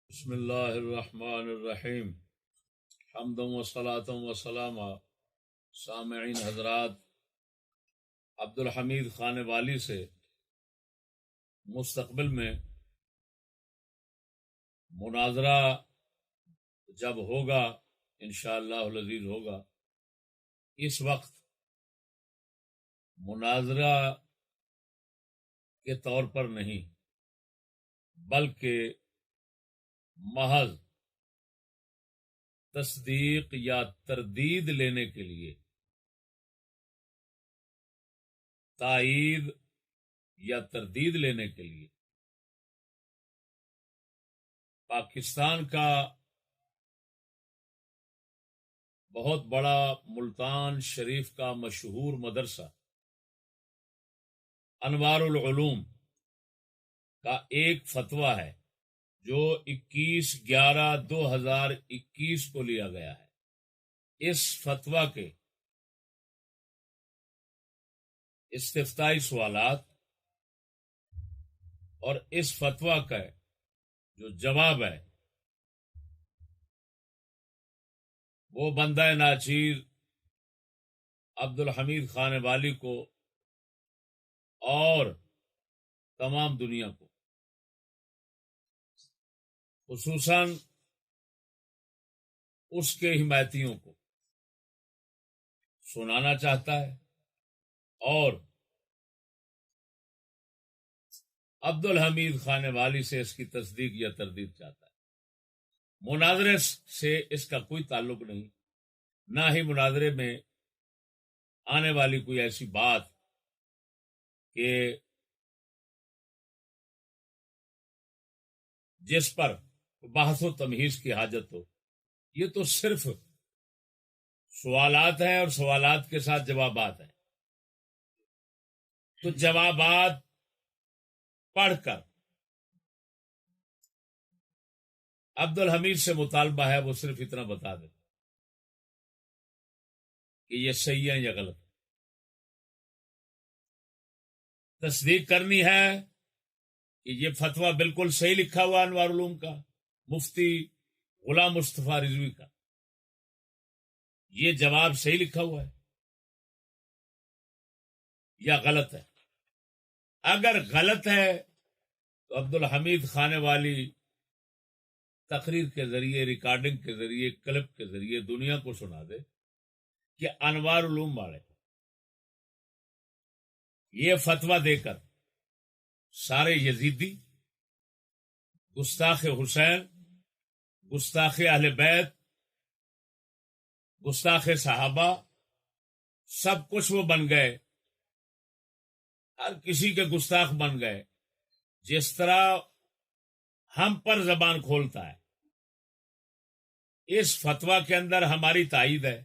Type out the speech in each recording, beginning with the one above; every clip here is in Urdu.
بسم اللہ الرحمن الرحیم حمد و صلاۃ و سلام سامعین حضرات، عبد الحمید خان والی سے مستقبل میں مناظرہ جب ہوگا انشاءاللہ العزیز ہوگا، اس وقت مناظرہ کے طور پر نہیں بلکہ محض تصدیق یا تردید لینے کے لیے، تائید یا تردید لینے کے لیے پاکستان کا بہت بڑا ملتان شریف کا مشہور مدرسہ انوار العلوم کا ایک فتویٰ ہے جو 21/11/2021 کو لیا گیا ہے۔ اس فتویٰ کے استفتائی سوالات اور اس فتویٰ کا جو جواب ہے وہ بندہ ناچیر عبد الحمید خان والی کو اور تمام دنیا کو، خصوصاً اس کے حمایتیوں کو سنانا چاہتا ہے اور عبد الحمید خان والی سے اس کی تصدیق یا تردید چاہتا ہے۔ مناظرے سے اس کا کوئی تعلق نہیں، نہ ہی مناظرے میں آنے والی کوئی ایسی بات کہ جس پر بحث و تمہیز کی حاجت ہو۔ یہ تو صرف سوالات ہیں اور سوالات کے ساتھ جوابات ہیں، تو جوابات پڑھ کر عبد الحمید سے مطالبہ ہے وہ صرف اتنا بتا دے کہ یہ صحیح ہے یا غلط ہے۔ تصدیق کرنی ہے کہ یہ فتویٰ بالکل صحیح لکھا ہوا انوار العلوم کا، مفتی غلام مصطفیٰ رضوی کا، یہ جواب صحیح لکھا ہوا ہے یا غلط ہے۔ اگر غلط ہے تو عبد الحمید خان والی تقریر کے ذریعے، ریکارڈنگ کے ذریعے، کلپ کے ذریعے دنیا کو سنا دے کہ انوار العلوم والے یہ فتویٰ دے کر سارے یزیدی، گستاخ حسین، گستاخ اہل بیت، گستاخ صحابہ، سب کچھ وہ بن گئے، ہر کسی کے گستاخ بن گئے۔ جس طرح ہم پر زبان کھولتا ہے، اس فتویٰ کے اندر ہماری تائید ہے،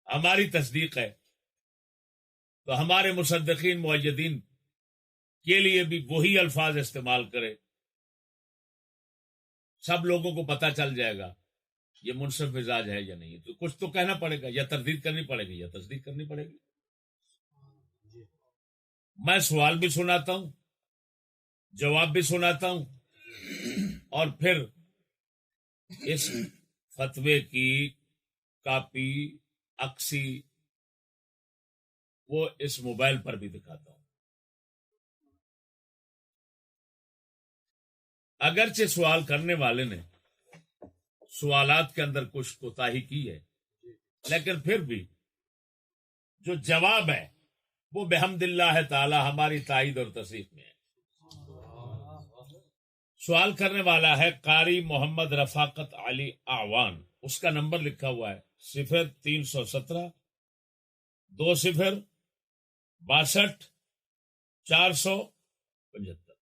ہماری تصدیق ہے، تو ہمارے مصدقین مؤیدین کے لیے بھی وہی الفاظ استعمال کرے، سب لوگوں کو پتہ چل جائے گا یہ منصف مزاج ہے یا نہیں۔ تو کچھ تو کہنا پڑے گا، یا تردید کرنی پڑے گی یا تصدیق کرنی پڑے گی۔ میں سوال بھی سناتا ہوں، جواب بھی سناتا ہوں، اور پھر اس فتوے کی کاپی، عکسی وہ اس موبائل پر بھی دکھاتا ہوں۔ اگرچہ سوال کرنے والے نے سوالات کے اندر کچھ کوتاہی کی ہے، لیکن پھر بھی جو جواب ہے وہ بحمد اللہ تعالی ہماری تائید اور تصدیق میں ہے۔ سوال کرنے والا ہے قاری محمد رفاقت علی اعوان، اس کا نمبر لکھا ہوا ہے 0317 20 62 475۔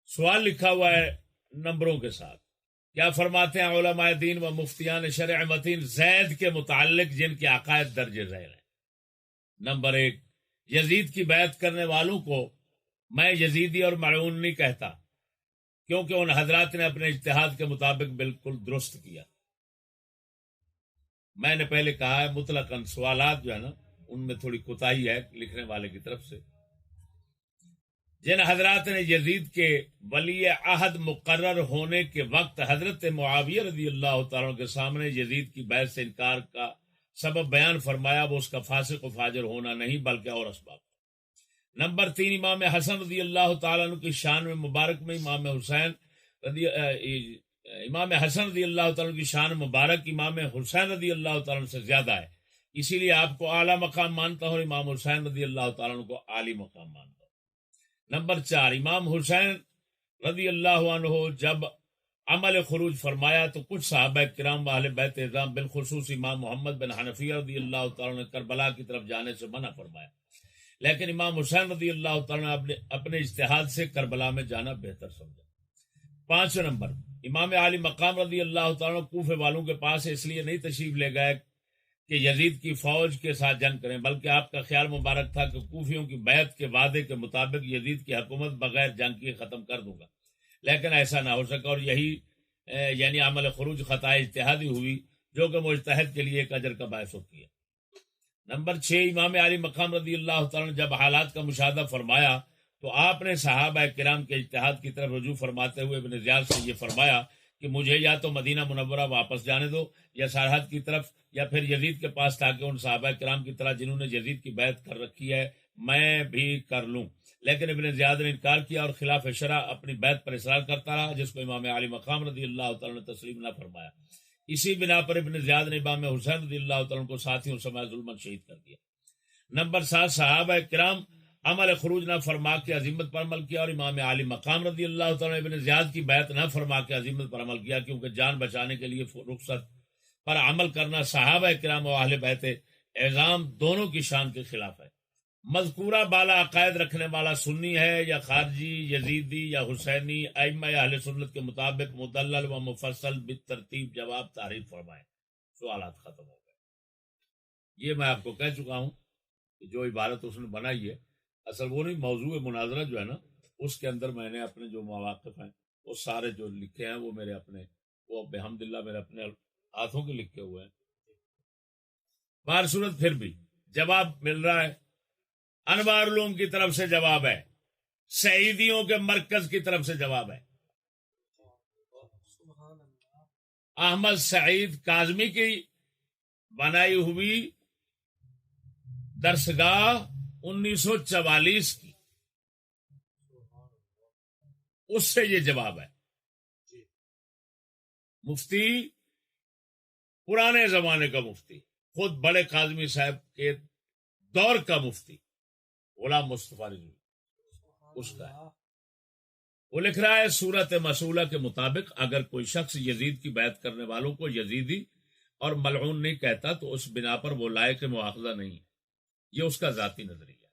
سوال لکھا ہوا ہے نمبروں کے ساتھ۔ کیا فرماتے ہیں علماء دین و مفتیان شرع متین زید کے متعلق جن کے عقائد درج ذیل ہیں؟ نمبر 1، یزید کی بیعت کرنے والوں کو میں یزیدی اور ملعون نہیں کہتا، کیونکہ ان حضرات نے اپنے اجتہاد کے مطابق بالکل درست کیا۔ میں نے پہلے کہا ہے مطلقاً سوالات جو ہے نا ان میں تھوڑی کوتاہی ہے لکھنے والے کی طرف سے۔ جن حضرات نے یزید کے ولی عہد مقرر ہونے کے وقت حضرت معاویہ رضی اللہ تعالیٰ عنہ کے سامنے یزید کی بیعت سے انکار کا سبب بیان فرمایا، وہ اس کا فاسق و فاجر ہونا نہیں بلکہ اور اسباب۔ نمبر 3، امام حسن رضی اللہ تعالیٰ عنہ کی شان میں مبارک میں امام حسن رضی اللہ تعالیٰ عنہ کی شان مبارک امام حسین رضی اللہ تعالیٰ عنہ سے زیادہ ہے، اسی لیے آپ کو اعلیٰ مقام مانتا ہوں، امام حسین رضی اللہ تعالیٰ عنہ کو عالی مقام مانتا ہوں۔ نمبر 4، امام حسین رضی اللہ عنہ جب عمل خروج فرمایا تو کچھ صحابہ کرام و اہل بیت اعظام بالخصوص امام محمد بن حنفیہ رضی اللہ تعالیٰ نے کربلا کی طرف جانے سے منع فرمایا، لیکن امام حسین رضی اللہ تعالیٰ نے اپنے اجتہاد سے کربلا میں جانا بہتر سمجھا۔ 5 نمبر، امام عالی مقام رضی اللہ تعالیٰ کوفے والوں کے پاس اس لیے نہیں تشریف لے گئے کہ یزید کی فوج کے ساتھ جنگ کریں، بلکہ آپ کا خیال مبارک تھا کہ کوفیوں کی بیعت کے وعدے کے مطابق یزید کی حکومت بغیر جنگ کے ختم کر دوں گا، لیکن ایسا نہ ہو سکا، اور یہی یعنی عمل خروج خطا اجتہادی ہوئی جو کہ مجتہد کے لیے ایک اجر کا باعث ہوتی ہے۔ نمبر 6، امام علی مقام رضی اللہ تعالیٰ نے جب حالات کا مشاہدہ فرمایا تو آپ نے صحابہ کرام کے اجتہاد کی طرف رجوع فرماتے ہوئے ابن زیاد سے یہ فرمایا کہ مجھے یا تو مدینہ منورہ واپس جانے دو یا سرحد کی طرف یا پھر یزید کے پاس، تاکہ ان صحابہ کرام کی طرح جنہوں نے یزید کی بیعت کر رکھی ہے میں بھی کر لوں، لیکن ابن زیاد نے انکار کیا اور خلاف شرع اپنی بیعت پر اصرار کرتا رہا، جس کو امام علی مقام رضی اللہ تعالیٰ نے تسلیم نہ فرمایا۔ اسی بنا پر ابن زیاد نے امام حسین رضی اللہ تعالیٰ کو ساتھیوں سمیت ظلماً شہید کر دیا۔ نمبر 7، صحابہ کرام عمل خروج نہ فرما کے عزیمت پر عمل کیا، اور امام علی مقام رضی اللہ تعالیٰ نے ابن زیاد کی بیعت نہ فرما کے عزیمت پر عمل کیا، کیونکہ جان بچانے کے لیے رخصت پر عمل کرنا صحابہ کرام و اہل بیت اعظام دونوں کی شان کے خلاف ہے۔ مذکورہ بالا عقائد رکھنے والا سنی ہے یا خارجی، یزیدی یا حسینی، ائمہ اہل سنت کے مطابق مدلل و مفصل بالترتیب جواب تعریف فرمائیں۔ سوالات ختم ہو گئے۔ یہ میں آپ کو کہہ چکا ہوں کہ جو عبارت اس نے بنائی ہے اصل وہ نہیں، موضوع مناظرہ جو ہے نا اس کے اندر میں نے اپنے جو مواقف ہیں وہ سارے جو لکھے ہیں وہ میرے اپنے، وہ بحمدللہ میرے اپنے ہاتھوں کے لکھے ہوئے ہیں۔ بہر صورت پھر بھی جواب مل رہا ہے، انوار علوم کی طرف سے جواب ہے، سعیدیوں کے مرکز کی طرف سے جواب ہے، احمد سعید کاظمی کی بنائی ہوئی درسگاہ 1944 کی، اس سے یہ جواب ہے۔ مفتی پرانے زمانے کا مفتی، خود بڑے کاظمی صاحب کے دور کا مفتی غلام مصطفیٰ رضوی، اس کا ہے۔ وہ لکھ رہا ہے سورت مسئولہ کے مطابق اگر کوئی شخص یزید کی بیعت کرنے والوں کو یزیدی اور ملعون نہیں کہتا تو اس بنا پر وہ لائق مواخذہ نہیں ہے، یہ اس کا ذاتی نظریہ ہے۔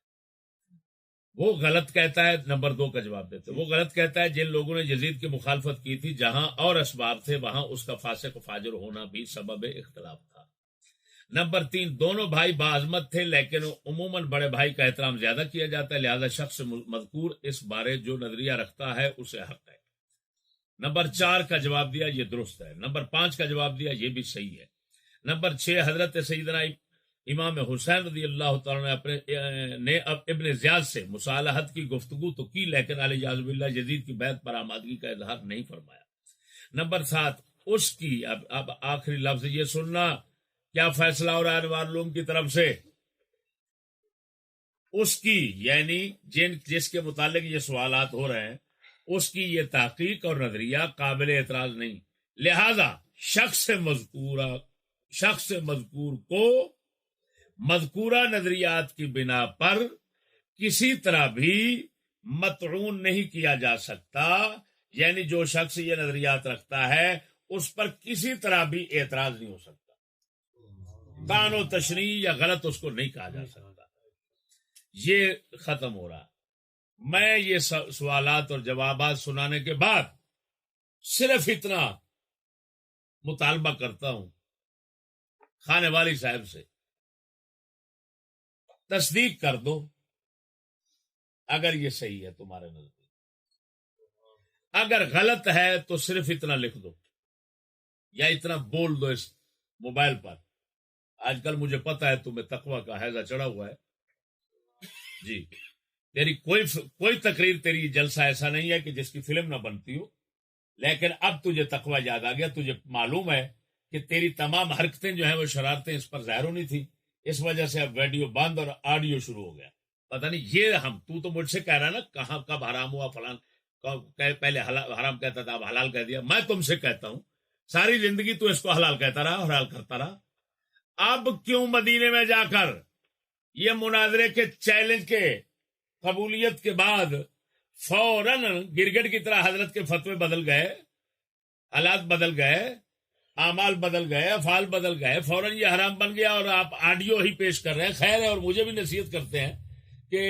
وہ غلط کہتا ہے، نمبر 2 کا جواب دیتے، وہ غلط کہتا ہے جن لوگوں نے یزید کی مخالفت کی تھی جہاں اور اسباب تھے وہاں اس کا فاسق و فاجر ہونا بھی سبب اختلاف تھا۔ نمبر 3، دونوں بھائی باعظمت تھے لیکن عموماً بڑے بھائی کا احترام زیادہ کیا جاتا ہے، لہذا شخص مذکور اس بارے جو نظریہ رکھتا ہے اسے حق ہے۔ نمبر 4 کا جواب دیا، یہ درست ہے۔ نمبر 5 کا جواب دیا، یہ بھی صحیح ہے۔ نمبر 6، حضرت سیدنا امام حسین رضی اللہ تعالیٰ نے ابن زیاد سے مصالحت کی گفتگو تو کی لیکن علیہ باللہ یزید کی بیعت پر آمادگی کا اظہار نہیں فرمایا۔ نمبر 7، اس کی اب آخری لفظ یہ سننا، کیا فیصلہ ہو رہا ہے انوار علوم کی طرف سے، اس کی یعنی جس کے متعلق یہ سوالات ہو رہے ہیں اس کی یہ تحقیق اور نظریہ قابل اعتراض نہیں، لہذا شخص مذکور کو مذکورہ نظریات کی بنا پر کسی طرح بھی مطعون نہیں کیا جا سکتا، یعنی جو شخص یہ نظریات رکھتا ہے اس پر کسی طرح بھی اعتراض نہیں ہو سکتا، طعن و تشریح یا غلط اس کو نہیں کہا جا سکتا۔ یہ ختم ہو رہا۔ میں یہ سوالات اور جوابات سنانے کے بعد صرف اتنا مطالبہ کرتا ہوں خانے والی صاحب سے، تصدیق کر دو اگر یہ صحیح ہے تمہارے نزدیک، اگر غلط ہے تو صرف اتنا لکھ دو یا اتنا بول دو اس موبائل پر۔ آج کل مجھے پتا ہے تمہیں تقوی کا حیضہ چڑھا ہوا ہے جی، تیری کوئی تقریر، تیری جلسہ ایسا نہیں ہے کہ جس کی فلم نہ بنتی ہو، لیکن اب تجھے تقوی یاد آ گیا، تجھے معلوم ہے کہ تیری تمام حرکتیں جو ہیں وہ شرارتیں اس پر ظاہر ہونی تھی، اس وجہ سے اب ویڈیو بند اور آڈیو شروع ہو گیا۔ پتہ نہیں یہ تو مجھ سے کہہ رہا نا کہاں کب حرام ہوا فلان، پہلے حرام کہتا تھا اب حلال کہہ دیا۔ میں تم سے کہتا ہوں ساری زندگی تو اس کو حلال کہتا رہا، حلال کرتا رہا، اب کیوں مدینے میں جا کر یہ مناظرے کے چیلنج کے قبولیت کے بعد فوراً گرگٹ کی طرح حضرت کے فتوے بدل گئے، حالات بدل گئے، اعمال بدل گئے، افعال بدل گئے، فوراً یہ حرام بن گیا اور آپ آڈیو ہی پیش کر رہے ہیں؟ خیر ہے، اور مجھے بھی نصیحت کرتے ہیں کہ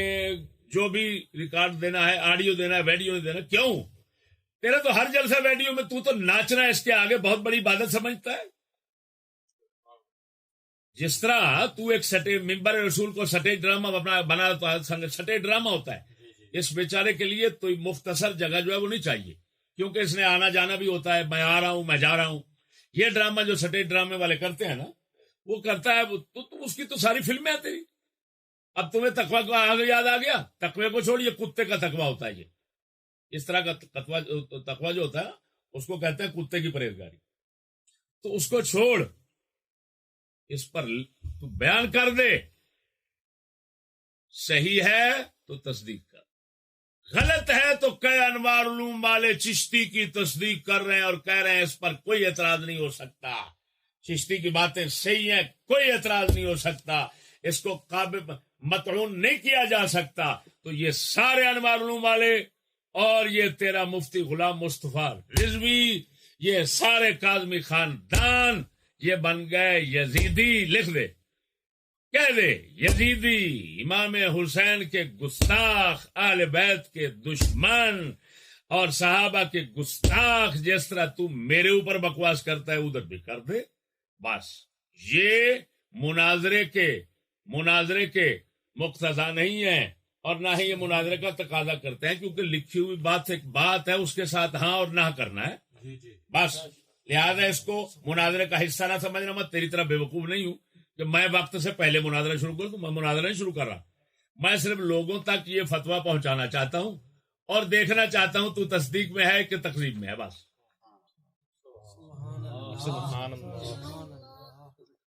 جو بھی ریکارڈ دینا ہے، آڈیو دینا ہے، ویڈیو نہیں دینا۔ کیوں؟ تیرا تو ہر جلسہ ویڈیو میں تو ناچنا اس کے آگے بہت بڑی عبادت سمجھتا ہے۔ جس طرح تو ایک ممبر رسول کو سٹیج ڈرامہ بنا سٹیج ڈرامہ ہوتا ہے، اس بیچارے کے لیے تو مختصر جگہ جو ہے وہ نہیں چاہیے، کیونکہ اس نے آنا جانا بھی ہوتا ہے، میں آ رہا ہوں، میں جا رہا ہوں۔ یہ ڈرامہ جو سٹیج ڈرامے والے کرتے ہیں نا، وہ کرتا ہے تو اس کی تو ساری فلمیں ہیں تیری۔ اب تمہیں تقوی کو یاد آ گیا؟ تقوی کو چھوڑ، یہ کتے کا تقوی ہوتا ہے۔ یہ اس طرح کا تقوی جو ہوتا ہے اس کو کہتے ہیں کتے کی پرہیزگاری۔ تو اس کو چھوڑ، اس پر تو بیان کر دے، صحیح ہے تو تصدیق کر، غلط ہے تو کہ انوار علوم والے چشتی کی تصدیق کر رہے ہیں اور کہہ رہے ہیں اس پر کوئی اعتراض نہیں ہو سکتا، چشتی کی باتیں صحیح ہیں، کوئی اعتراض نہیں ہو سکتا، اس کو قابل مطعون نہیں کیا جا سکتا۔ تو یہ سارے انوار علوم والے اور یہ تیرا مفتی غلام مصطفیٰ رضوی، یہ سارے کاظمی خاندان یہ بن گئے یزیدی۔ لکھ دے، کہہ دے یزیدی، امام حسین کے گستاخ، اہل بیت کے دشمن اور صحابہ کے گستاخ۔ جس طرح تو میرے اوپر بکواس کرتا ہے ادھر بھی کر دے۔ بس یہ مناظرے کے مقتضا نہیں ہے، اور نہ ہی یہ مناظرے کا تقاضا کرتے ہیں، کیونکہ لکھی ہوئی بات ہے، اس کے ساتھ ہاں اور نہ کرنا ہے بس۔ لہذا اس کو مناظرے کا حصہ نہ سمجھنا۔ میں تیری طرح بے وقوف نہیں ہوں کہ میں وقت سے پہلے مناظرہ شروع کروں، تو میں مناظرہ نہیں شروع کر رہا۔ میں صرف لوگوں تک یہ فتویٰ پہنچانا چاہتا ہوں اور دیکھنا چاہتا ہوں تو تصدیق میں ہے کہ تکذیب میں ہے، بس۔ سبحان اللہ۔